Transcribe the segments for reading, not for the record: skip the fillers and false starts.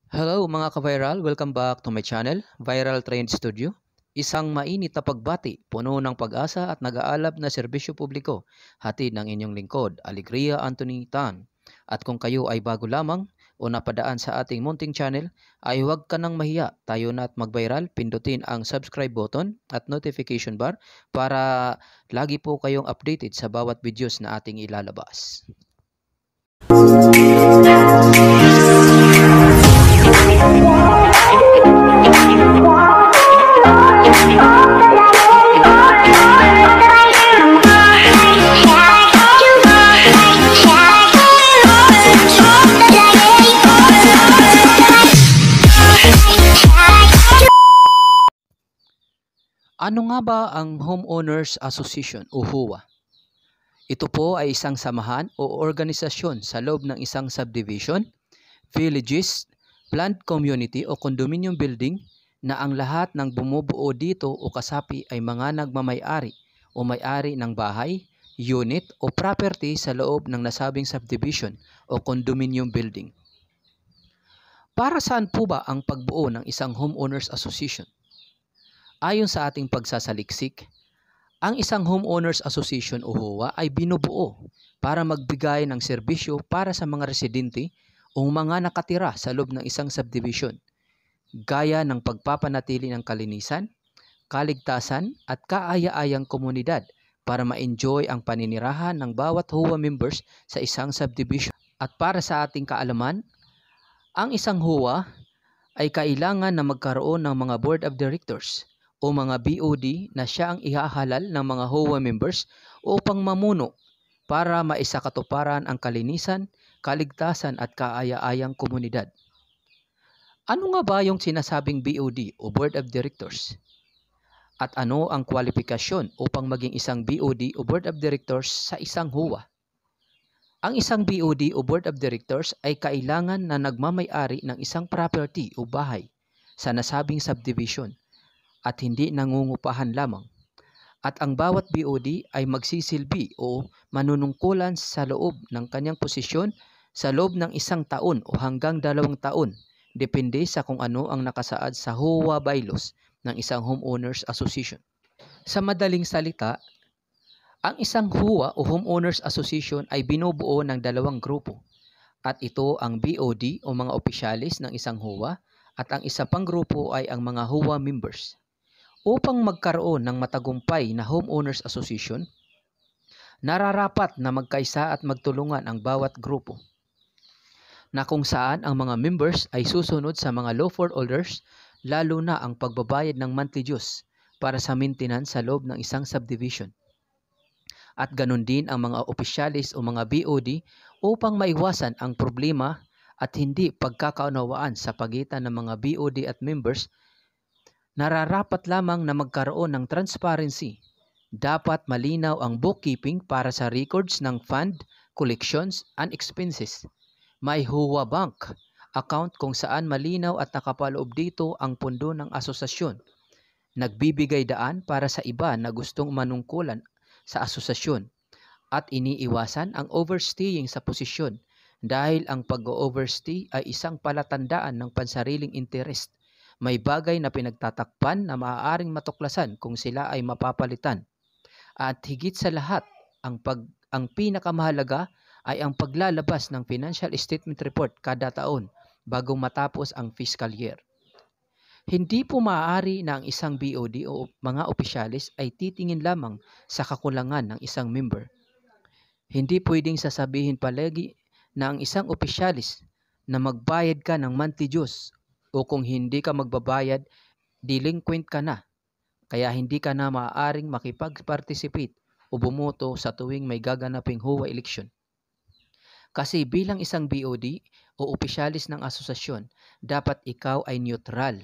Hello mga ka-viral, welcome back to my channel, Viral Trend Studio. Isang mainit na pagbati, puno ng pag-asa at nag-aalab na serbisyo publiko, hatid ng inyong lingkod, Alegria Anthony Tan. At kung kayo ay bago lamang o napadaan sa ating munting channel, ay huwag ka nang mahiya, tayo na at mag-viral, pindutin ang subscribe button at notification bar para lagi po kayong updated sa bawat videos na ating ilalabas. Ano nga ba ang Homeowners Association o HOA? Ito po ay isang samahan o organisasyon sa loob ng isang subdivision, villages, planned community o condominium building na ang lahat ng bumubuo dito o kasapi ay mga nagmamay-ari o may-ari ng bahay, unit o property sa loob ng nasabing subdivision o condominium building. Para saan po ba ang pagbuo ng isang Homeowners Association? Ayon sa ating pagsasaliksik, ang isang Homeowners Association o HOA ay binubuo para magbigay ng serbisyo para sa mga residente o mga nakatira sa loob ng isang subdivision, gaya ng pagpapanatili ng kalinisan, kaligtasan at kaaya-ayang komunidad para ma-enjoy ang paninirahan ng bawat HOA members sa isang subdivision. At para sa ating kaalaman, ang isang HOA ay kailangan na magkaroon ng mga board of directors o mga BOD na siya ang ihahalal ng mga HOA members upang mamuno para maisakatuparan ang kalinisan, kaligtasan at kaaya-ayang komunidad. Ano nga ba yung sinasabing BOD o Board of Directors? At ano ang kwalifikasyon upang maging isang BOD o Board of Directors sa isang HOA? Ang isang BOD o Board of Directors ay kailangan na nagmamay-ari ng isang property o bahay sa nasabing subdivision at hindi nangungupahan lamang. At ang bawat BOD ay magsisilbi o manunungkulan sa loob ng kanyang posisyon sa loob ng 1 taon o hanggang 2 taon, depende sa kung ano ang nakasaad sa HOA bylaws ng isang Homeowners Association. Sa madaling salita, ang isang HOA o Homeowners Association ay binubuo ng 2 grupo. At ito ang BOD o mga opisyalis ng isang HOA at ang isa pang grupo ay ang mga HOA members. Upang magkaroon ng matagumpay na Homeowners Association, nararapat na magkaisa at magtulungan ang bawat grupo, na kung saan ang mga members ay susunod sa mga law for orders, lalo na ang pagbabayad ng monthly dues para sa maintenance sa loob ng isang subdivision. At ganun din ang mga opisyalis o mga BOD upang maiwasan ang problema at hindi pagkakaunawaan sa pagitan ng mga BOD at members. Nararapat lamang na magkaroon ng transparency. Dapat malinaw ang bookkeeping para sa records ng fund, collections, and expenses. May HOA bank account kung saan malinaw at nakapaloob dito ang pondo ng asosasyon. Nagbibigay daan para sa iba na gustong manungkulan sa asosasyon. At iniiwasan ang overstaying sa posisyon dahil ang pag-overstay ay isang palatandaan ng pansariling interest. May bagay na pinagtatakpan na maaaring matuklasan kung sila ay mapapalitan. At higit sa lahat, ang pinakamahalaga ay ang paglalabas ng financial statement report kada taon bago matapos ang fiscal year. Hindi po maaari na ang isang BOD o mga opisyalis ay titingin lamang sa kakulangan ng isang member. Hindi pwedeng sasabihin palagi na ang isang opisyalis na magbayad ka ng monthly dues o kung hindi ka magbabayad, delinquent ka na, kaya hindi ka na maaaring makipag-participate o bumoto sa tuwing may gaganaping HOA election. Kasi bilang isang BOD o opisyalis ng asosasyon, dapat ikaw ay neutral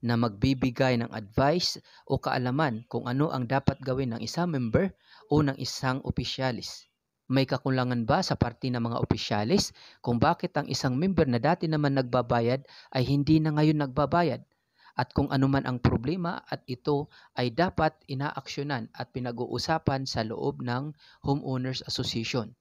na magbibigay ng advice o kaalaman kung ano ang dapat gawin ng isang member o ng isang opisyalis. May kakulangan ba sa parte ng mga opisyalis kung bakit ang isang member na dati naman nagbabayad ay hindi na ngayon nagbabayad? At kung anuman ang problema at ito ay dapat inaaksyonan at pinag-uusapan sa loob ng Homeowners Association.